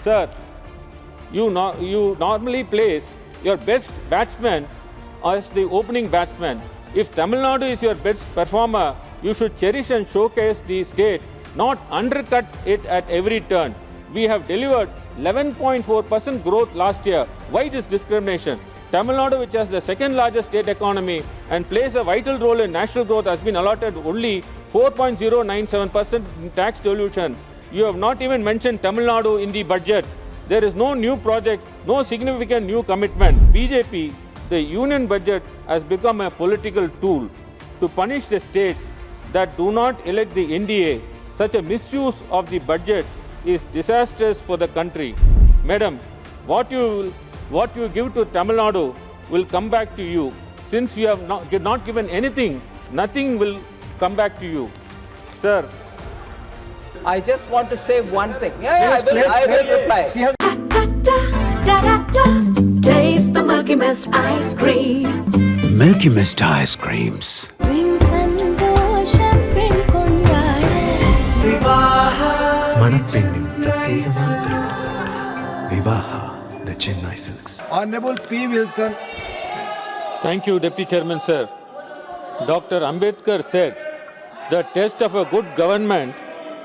Sir, you normally place your best batsman as the opening batsman. If Tamil Nadu is your best performer, you should cherish and showcase the state, not undercut it at every turn. We have delivered 11.4% growth last year. Why this discrimination? Tamil Nadu, which has the second largest state economy and plays a vital role in national growth, has been allotted only 4.097% in tax devolution. You have not even mentioned Tamil Nadu in the budget. There is no new project, no significant new commitment. BJP, the union budget has become a political tool to punish the states that do not elect the NDA. Such a misuse of the budget is disastrous for the country. Madam, what you give to Tamil Nadu will come back to you. Since you have not given anything, nothing will come back to you. Sir, I just want to say one thing. I will reply. Taste the Milkymist ice cream. Milkymist ice creams. Vivaha, the Chennai Silks. Honorable P. Wilson. thank you, Deputy Chairman, sir. Dr. Ambedkar said, the test of a good government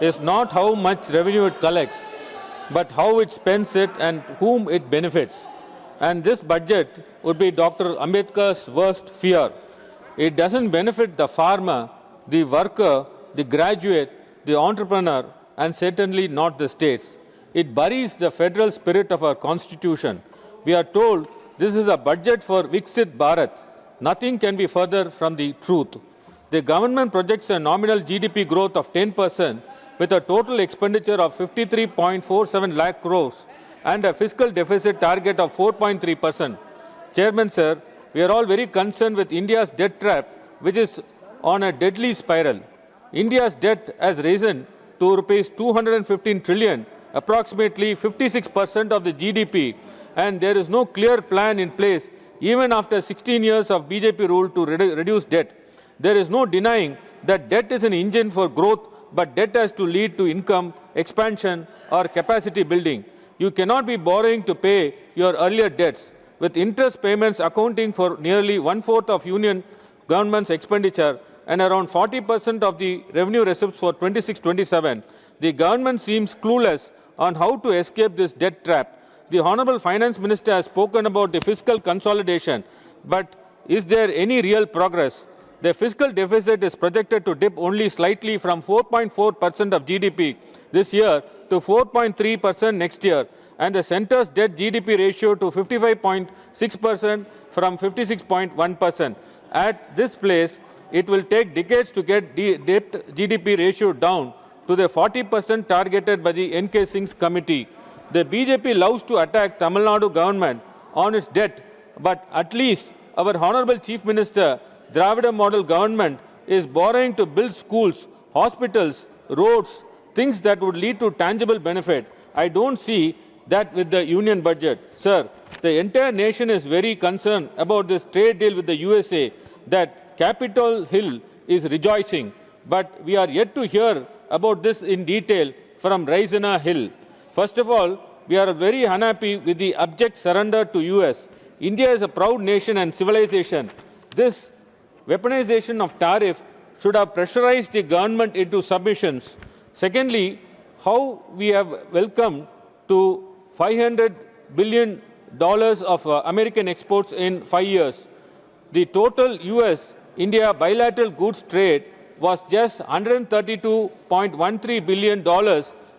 is not how much revenue it collects, but how it spends it and whom it benefits. And this budget would be Dr. Ambedkar's worst fear. It doesn't benefit the farmer, the worker, the graduate, the entrepreneur, and certainly not the states. It buries the federal spirit of our constitution. We are told this is a budget for Viksit Bharat. Nothing can be further from the truth. The government projects a nominal GDP growth of 10% with a total expenditure of 53.47 lakh crores and a fiscal deficit target of 4.3%. Chairman, sir, we are all very concerned with India's debt trap, which is on a deadly spiral. India's debt has risen to rupees 215 trillion, approximately 56% of the GDP, and there is no clear plan in place even after 16 years of BJP rule to reduce debt. There is no denying that debt is an engine for growth, but debt has to lead to income, expansion, or capacity building. You cannot be borrowing to pay your earlier debts, with interest payments accounting for nearly 1/4 of union government's expenditure and around 40% of the revenue receipts for 26-27. The government seems clueless on how to escape this debt trap. The Honorable Finance Minister has spoken about the fiscal consolidation, but is there any real progress? The fiscal deficit is projected to dip only slightly from 4.4% of GDP this year to 4.3% next year, and the centre's debt GDP ratio to 55.6% from 56.1%. At this place, it will take decades to get debt GDP ratio down to the 40% targeted by the N.K. Singh's committee. The BJP loves to attack Tamil Nadu government on its debt, but at least our Honorable Chief Minister, Dravida model government, is borrowing to build schools, hospitals, roads, things that would lead to tangible benefit. I don't see that with the union budget. Sir, the entire nation is very concerned about this trade deal with the USA, that Capitol Hill is rejoicing, but we are yet to hear about this in detail from Raisina Hill. First of all, we are very unhappy with the abject surrender to US. India is a proud nation and civilization. This weaponization of tariff should have pressurized the government into submissions. Secondly, how we have welcomed to $500 billion of American exports in 5 years. The total US-India bilateral goods trade was just $132.13 billion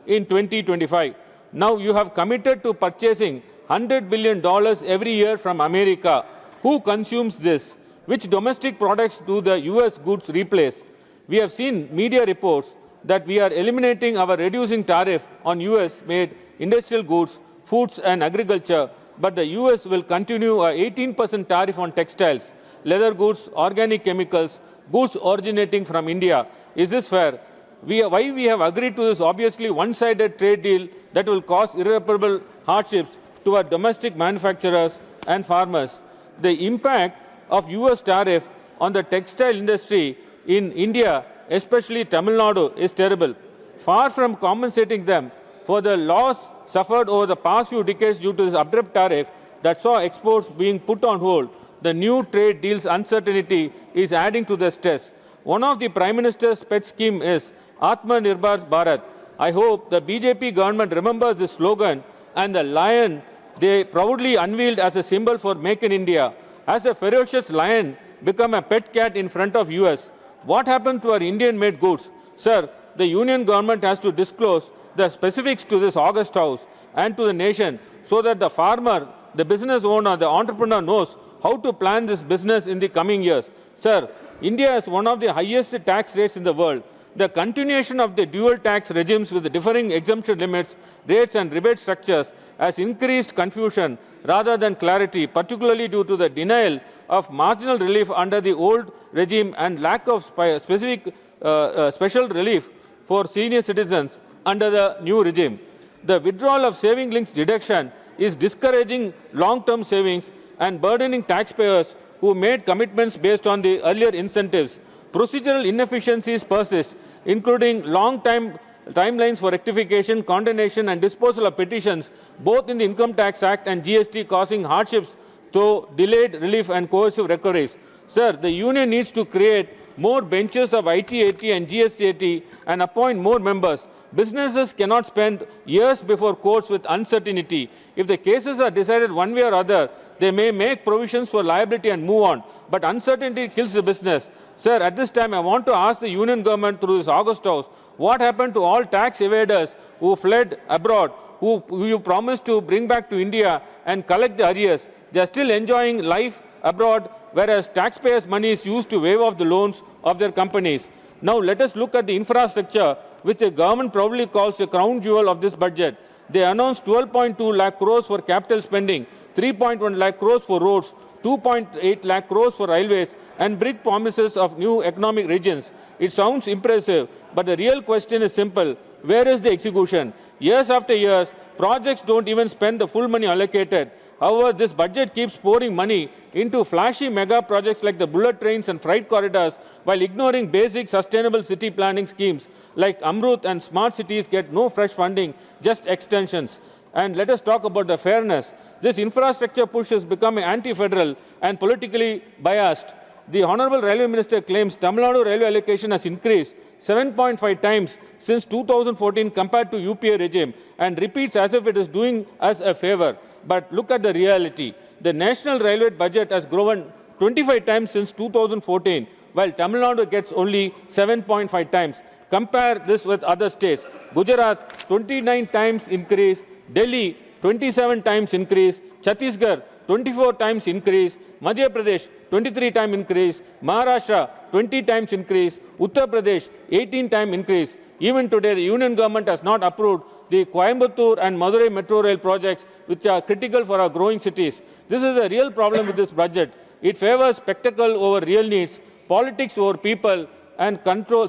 in 2025. Now you have committed to purchasing $100 billion every year from America. Who consumes this? Which domestic products do the US goods replace? We have seen media reports that we are eliminating our reducing tariff on US-made industrial goods, foods and agriculture, but the US will continue a 18% tariff on textiles, leather goods, organic chemicals, goods originating from India. Is this fair? Why we have agreed to this obviously one-sided trade deal that will cause irreparable hardships to our domestic manufacturers and farmers? The impact of US tariff on the textile industry in India, especially Tamil Nadu, is terrible. Far from compensating them, for the loss suffered over the past few decades due to this abrupt tariff that saw exports being put on hold, the new trade deal's uncertainty is adding to the stress. One of the Prime Minister's pet scheme is Atmanirbhar Bharat. I hope the BJP government remembers this slogan and the lion they proudly unveiled as a symbol for Make in India. As a ferocious lion become a pet cat in front of US, what happened to our Indian-made goods? Sir, the union government has to disclose the specifics to this August House and to the nation so that the farmer, the business owner, the entrepreneur knows how to plan this business in the coming years. Sir, India has one of the highest tax rates in the world. The continuation of the dual tax regimes with the differing exemption limits, rates and rebate structures has increased confusion rather than clarity, particularly due to the denial of marginal relief under the old regime and lack of special relief for senior citizens under the new regime. The withdrawal of saving links deduction is discouraging long-term savings and burdening taxpayers who made commitments based on the earlier incentives. Procedural inefficiencies persist, including long timelines for rectification, condemnation and disposal of petitions, both in the Income Tax Act and GST, causing hardships through delayed relief and coercive recoveries. Sir, the union needs to create more benches of IT-AT and GST-AT and appoint more members. Businesses cannot spend years before courts with uncertainty. If the cases are decided one way or other, they may make provisions for liability and move on, but uncertainty kills the business. Sir, at this time, I want to ask the union government through this August House, what happened to all tax evaders who fled abroad, who you promised to bring back to India and collect the arrears? They are still enjoying life abroad, whereas taxpayers' money is used to waive off the loans of their companies. Now, let us look at the infrastructure, which the government probably calls the crown jewel of this budget. They announced 12.2 lakh crores for capital spending, 3.1 lakh crores for roads, 2.8 lakh crores for railways, and big promises of new economic regions. It sounds impressive, but the real question is simple. Where is the execution? Years after years, projects don't even spend the full money allocated. However, this budget keeps pouring money into flashy mega projects like the bullet trains and freight corridors while ignoring basic sustainable city planning schemes like Amrut and smart cities get no fresh funding, just extensions. And let us talk about the fairness. This infrastructure push has become anti-federal and politically biased. The Honorable Railway Minister claims Tamil Nadu railway allocation has increased 7.5 times since 2014 compared to UPA regime and repeats as if it is doing us a favor. But look at the reality. The national railway budget has grown 25 times since 2014, while Tamil Nadu gets only 7.5 times. Compare this with other states. Gujarat, 29 times increase. Delhi, 27 times increase. Chhattisgarh, 24 times increase. Madhya Pradesh, 23 times increase. Maharashtra, 20 times increase. Uttar Pradesh, 18 times increase. Even today, the union government has not approved the Coimbatore and Madurai metro rail projects, which are critical for our growing cities. This is a real problem with this budget. It favors spectacle over real needs, politics over people, and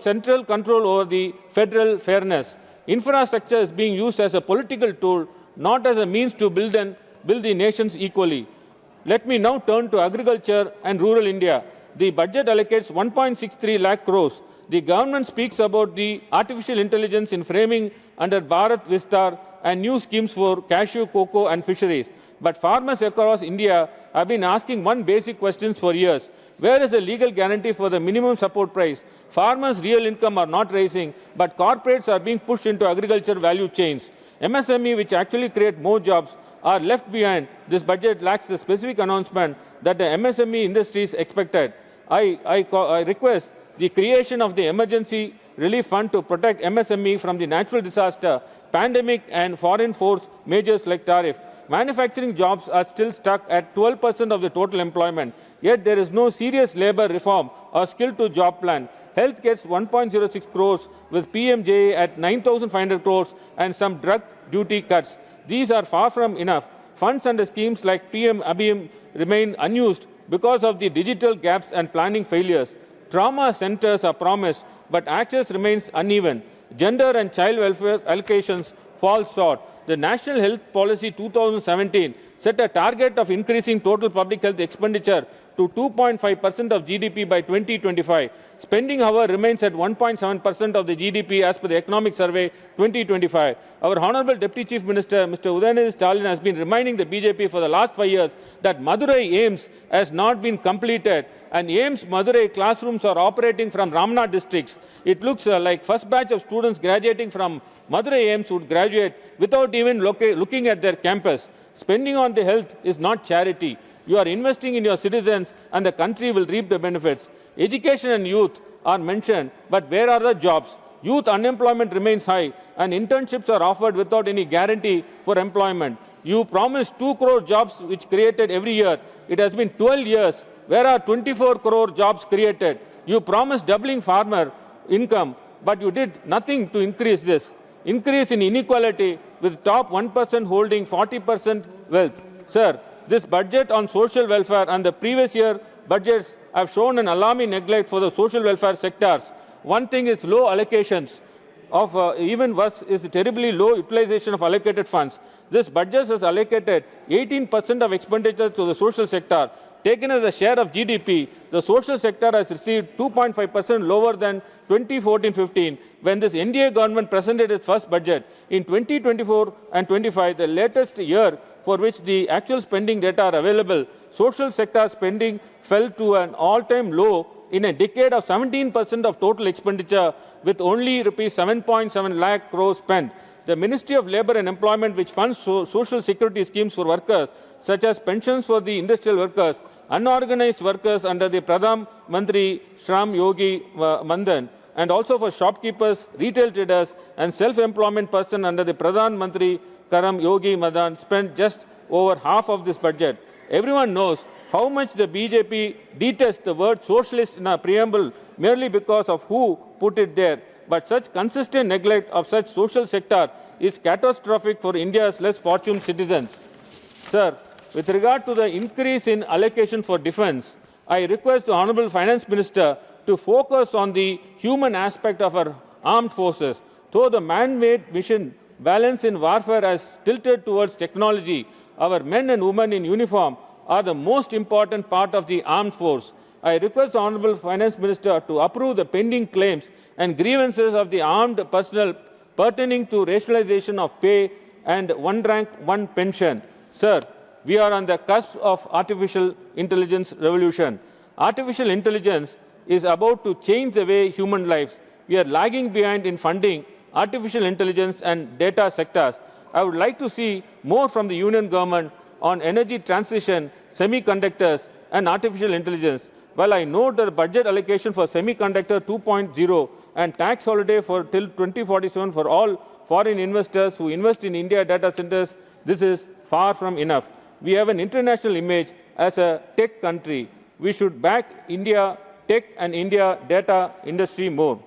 central control over the federal fairness. Infrastructure is being used as a political tool, not as a means to build the nations equally. Let me now turn to agriculture and rural India. The budget allocates 1.63 lakh crores. The government speaks about the artificial intelligence in framing under Bharat Vistar and new schemes for cashew, cocoa and fisheries. But farmers across India have been asking one basic question for years. Where is the legal guarantee for the minimum support price? Farmers' real income are not rising, but corporates are being pushed into agriculture value chains. MSME, which actually create more jobs, are left behind. This budget lacks the specific announcement that the MSME industries expected. I request the creation of the Emergency Relief Fund to protect MSME from the natural disaster, pandemic and foreign force measures like tariff. Manufacturing jobs are still stuck at 12% of the total employment, yet there is no serious labor reform or skill-to-job plan. Health gets 1.06 crores with PMJA at 9,500 crores and some drug duty cuts. These are far from enough. Funds under schemes like PM Abhiyam remain unused because of the digital gaps and planning failures. Trauma centers are promised, but access remains uneven. Gender and child welfare allocations fall short. The National Health Policy 2017 set a target of increasing total public health expenditure to 2.5% of GDP by 2025. Spending, however, remains at 1.7% of the GDP as per the Economic Survey 2025. Our Honorable Deputy Chief Minister, Mr. Udayanidhi Stalin, has been reminding the BJP for the last 5 years that Madurai AIMS has not been completed, and AIMS Madurai classrooms are operating from Ramnath districts. It looks like first batch of students graduating from Madurai AIMS would graduate without even looking at their campus. Spending on the health is not charity. You are investing in your citizens and the country will reap the benefits. Education and youth are mentioned, but where are the jobs? Youth unemployment remains high and internships are offered without any guarantee for employment. You promised 2 crore jobs which created every year. It has been 12 years. Where are 24 crore jobs created? You promised doubling farmer income, but you did nothing to increase this. Increase in inequality with top 1% holding 40% wealth. Sir, this budget on social welfare and the previous year budgets have shown an alarming neglect for the social welfare sectors. One thing is low allocations of even worse is the terribly low utilization of allocated funds. This budget has allocated 18% of expenditure to the social sector. Taken as a share of GDP, the social sector has received 2.5% lower than 2014-15 when this NDA government presented its first budget. In 2024 and 25, the latest year for which the actual spending data are available, social sector spending fell to an all-time low in a decade of 17% of total expenditure with only rupees 7.7 lakh crores spent. The Ministry of Labour and Employment, which funds social security schemes for workers, such as pensions for the industrial workers, unorganized workers under the Pradhan Mantri Shram Yogi Mandan, and also for shopkeepers, retail traders, and self-employment person under the Pradhan Mantri Karam Yogi Madan, spent just over half of this budget. Everyone knows how much the BJP detests the word socialist in a preamble merely because of who put it there. But such consistent neglect of such social sector is catastrophic for India's less fortunate citizens. Sir, with regard to the increase in allocation for defense, I request the Honorable Finance Minister to focus on the human aspect of our armed forces. Though the man-made mission balance in warfare has tilted towards technology, our men and women in uniform are the most important part of the armed force. I request the Honorable Finance Minister to approve the pending claims and grievances of the armed personnel pertaining to rationalization of pay and one rank, one pension. Sir, we are on the cusp of artificial intelligence revolution. Artificial intelligence is about to change the way human lives. We are lagging behind in funding artificial intelligence and data sectors. I would like to see more from the Union government on energy transition, semiconductors, and artificial intelligence. While I note the budget allocation for semiconductor 2.0 and tax holiday for till 2047 for all foreign investors who invest in India data centers, this is far from enough. We have an international image as a tech country. We should back India tech and India data industry more.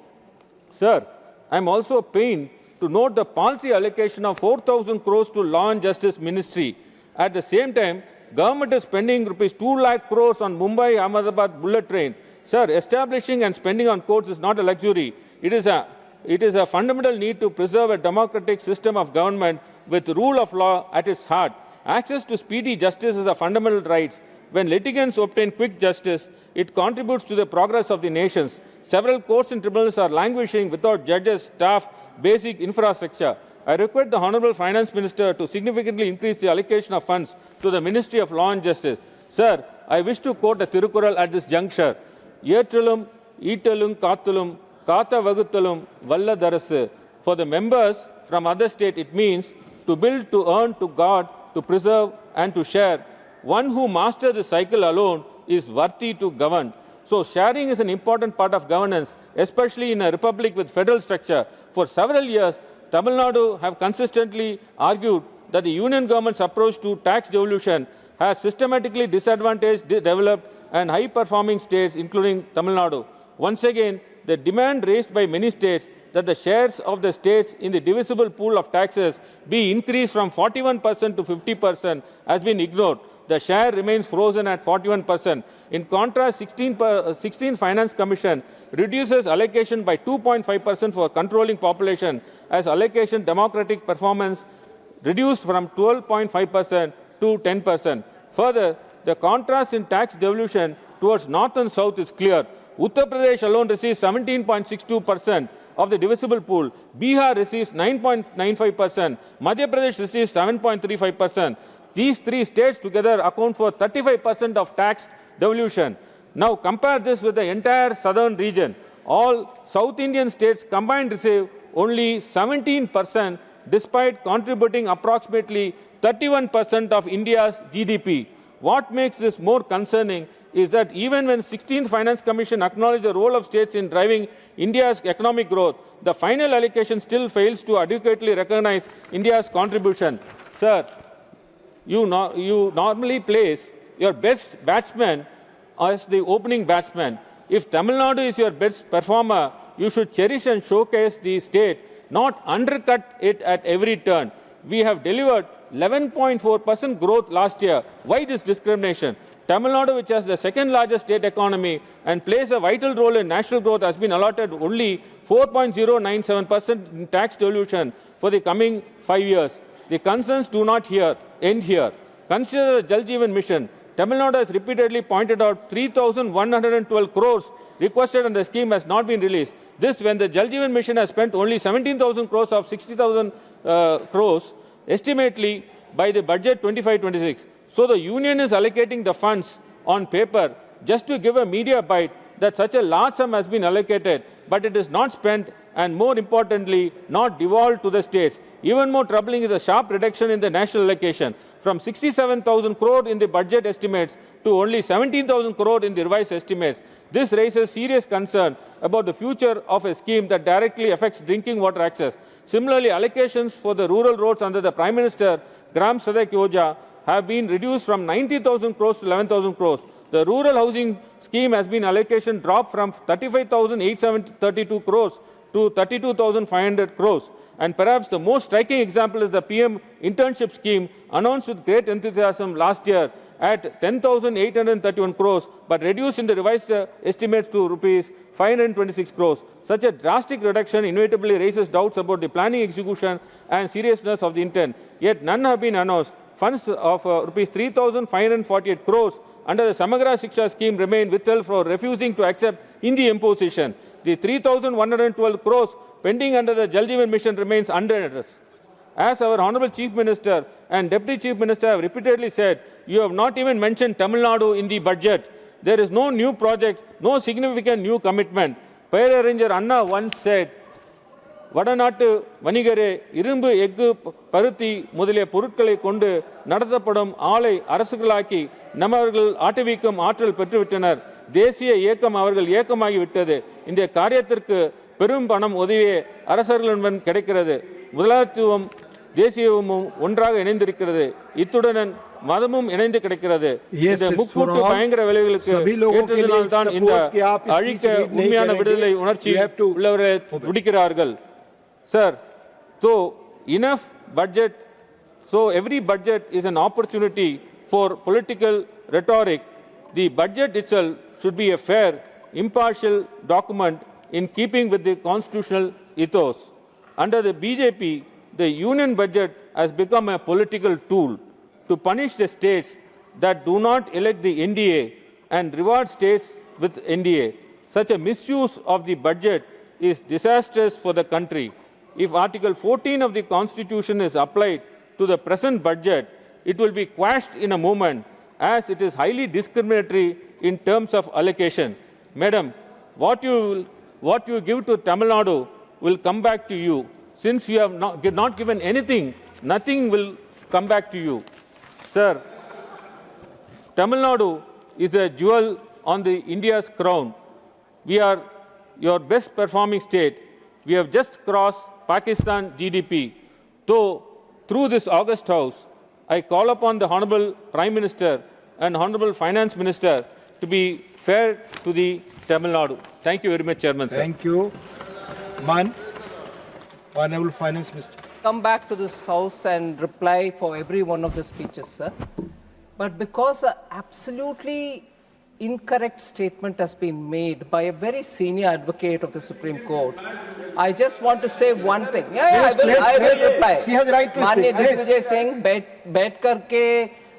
Sir, I am also pained to note the policy allocation of 4,000 crores to Law and Justice Ministry. At the same time, government is spending rupees 2 lakh crores on Mumbai-Ahmedabad bullet train. Sir, establishing and spending on courts is not a luxury. It is a fundamental need to preserve a democratic system of government with rule of law at its heart. Access to speedy justice is a fundamental right. When litigants obtain quick justice, it contributes to the progress of the nations. Several courts and tribunals are languishing without judges, staff, basic infrastructure. I request the Honorable Finance Minister to significantly increase the allocation of funds to the Ministry of Law and Justice. Sir, I wish to quote a Tirukural at this juncture. Yetrulum, Eatalum, Katulum, Kata Vagutulum, Valla Darasu. For the members from other state, it means to build, to earn, to guard, to preserve, and to share. One who masters the cycle alone is worthy to govern. So sharing is an important part of governance, especially in a republic with federal structure. For several years, Tamil Nadu have consistently argued that the union government's approach to tax devolution has systematically disadvantaged developed and high-performing states, including Tamil Nadu. Once again, the demand raised by many states that the shares of the states in the divisible pool of taxes be increased from 41% to 50% has been ignored. The share remains frozen at 41%. In contrast, 16 Finance Commission reduces allocation by 2.5% for controlling population as allocation democratic performance reduced from 12.5% to 10%. Further, the contrast in tax devolution towards north and south is clear. Uttar Pradesh alone receives 17.62% of the divisible pool. Bihar receives 9.95%. Madhya Pradesh receives 7.35%. These three states together account for 35% of tax devolution. Now compare this with the entire southern region. All South Indian states combined receive only 17% despite contributing approximately 31% of India's GDP. What makes this more concerning is that even when 16th Finance Commission acknowledged the role of states in driving India's economic growth, the final allocation still fails to adequately recognize India's contribution. Sir, you normally place your best batsman as the opening batsman. If Tamil Nadu is your best performer, you should cherish and showcase the state, not undercut it at every turn. We have delivered 11.4% growth last year. Why this discrimination? Tamil Nadu, which has the second largest state economy and plays a vital role in national growth, has been allotted only 4.097% in tax devolution for the coming 5 years. The concerns do not end here. Consider the Jal Jeevan Mission. Tamil Nadu has repeatedly pointed out 3,112 crores requested and the scheme has not been released. This when the Jal Jeevan Mission has spent only 17,000 crores of 60,000 crores, estimately by the budget 25-26. So the union is allocating the funds on paper just to give a media bite that such a large sum has been allocated, but it is not spent and more importantly, not devolved to the states. Even more troubling is the sharp reduction in the national allocation from 67,000 crore in the budget estimates to only 17,000 crore in the revised estimates. This raises serious concern about the future of a scheme that directly affects drinking water access. Similarly, allocations for the rural roads under the Prime Minister Gram Sadak Yojana have been reduced from 90,000 crores to 11,000 crores. The rural housing scheme has been allocation dropped from 35,832 crores to 32,500 crores. And perhaps the most striking example is the PM internship scheme announced with great enthusiasm last year at 10,831 crores, but reduced in the revised estimates to rupees 526 crores. Such a drastic reduction inevitably raises doubts about the planning, execution and seriousness of the intent. Yet none have been announced. Funds of rupees 3,548 crores under the Samagra Shiksha scheme remain withheld for refusing to accept Hindi imposition. The 3,112 crores pending under the Jal Jeevan Mission remains unaddressed. As our Honorable Chief Minister and Deputy Chief Minister have repeatedly said, you have not even mentioned Tamil Nadu in the budget. There is no new project, no significant new commitment. Pairarranger Anna once said, வடநாட்டு வணிகரே இரும்பு எஃகு பருத்தி முதலிய பொருட்களை கொண்டு நடத்தப்படும் ஆலை அரசுகளாக்கி நம்மவர்கள் ஆட்டுவிக்கும் ஆற்றல் பெற்றுவிட்டனர். தேசிய இயக்கம் அவர்கள் இயக்கமாகிவிட்டது. இந்த காரியத்திற்கு பெரும் பணம் உதவியே அரசர்களிடம் கிடைக்கிறது. முதலாளித்துவம் தேசியமும் ஒன்றாக இணைந்திருக்கிறது. இத்துடன் மதமும் இணைந்து கிடைக்கிறது. இந்த முக்கூட்டு பயங்கர விளைவுகளுக்கு ஏற்றதினால் தான் இந்த அழிக்க உண்மையான விடுதலை உணர்ச்சி உள்ளவர்களை துடிக்கிறார்கள். Sir, so enough budget, so every budget is an opportunity for political rhetoric. The budget itself should be a fair, impartial document in keeping with the constitutional ethos. Under the BJP, the union budget has become a political tool to punish the states that do not elect the NDA and reward states with NDA. Such a misuse of the budget is disastrous for the country. If Article 14 of the Constitution is applied to the present budget, it will be quashed in a moment as it is highly discriminatory in terms of allocation. Madam, what you give to Tamil Nadu will come back to you. Since you have not given anything, nothing will come back to you. Sir, Tamil Nadu is a jewel on the India's crown. We are your best performing state. We have just crossed Pakistan GDP. So, through this August House, I call upon the Honorable Prime Minister and Honorable Finance Minister to be fair to the Tamil Nadu. Thank you very much, Chairman, sir. Thank you. Honorable Finance Minister. Come back to this House and reply for every one of the speeches, sir. But because an absolutely incorrect statement has been made by a very senior advocate of the Supreme Court, I just want to say one thing. I will reply. She has right to speak. माननीय दिग्विजय सिंह बैठ करके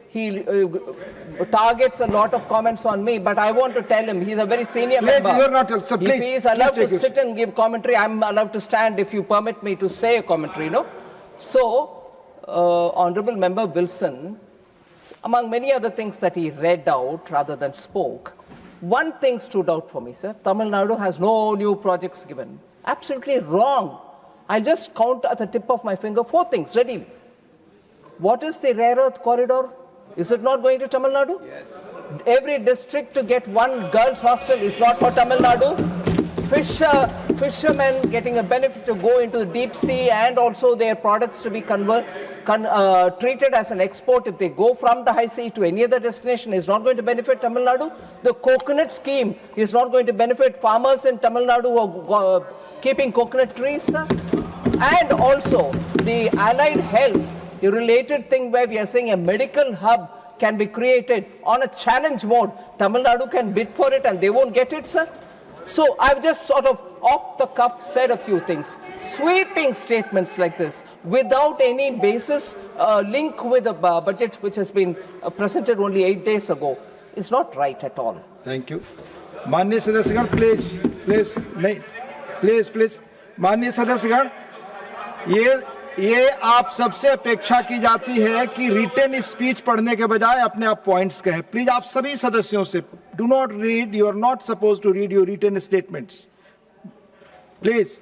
he targets a lot of comments on me, but I want to tell him he's a very senior member. You are not, sir, If please, he is allowed please to take sit and give commentary, I'm allowed to stand if you permit me to say a commentary, no? So, Honorable Member Wilson, among many other things that he read out rather than spoke, one thing stood out for me, sir. Tamil Nadu has no new projects given. Absolutely wrong. I'll just count at the tip of my finger 4 things readily. What is the rare earth corridor? Is it not going to Tamil Nadu? Yes. Every district to get one girls' hostel is not for Tamil Nadu. Fishermen getting a benefit to go into the deep sea and also their products to be treated as an export if they go from the high sea to any other destination is not going to benefit Tamil Nadu. The coconut scheme is not going to benefit farmers in Tamil Nadu who are keeping coconut trees. And also the allied health, the related thing where we are saying a medical hub can be created on a challenge mode. Tamil Nadu can bid for it and they won't get it, sir. So I've just sort of off the cuff said a few things. Sweeping statements like this without any basis link with the budget which has been presented only 8 days ago is not right at all. Thank you. माननीय सदस्यगण please माननीय सदस्यगण ये आप सबसे अपेक्षा की जाती है कि रिटन स्पीच पढ़ने के बजाय अपने आप पॉइंट्स कहें. प्लीज आप सभी सदस्यों से do not read, you are not suppose to read your written statements please.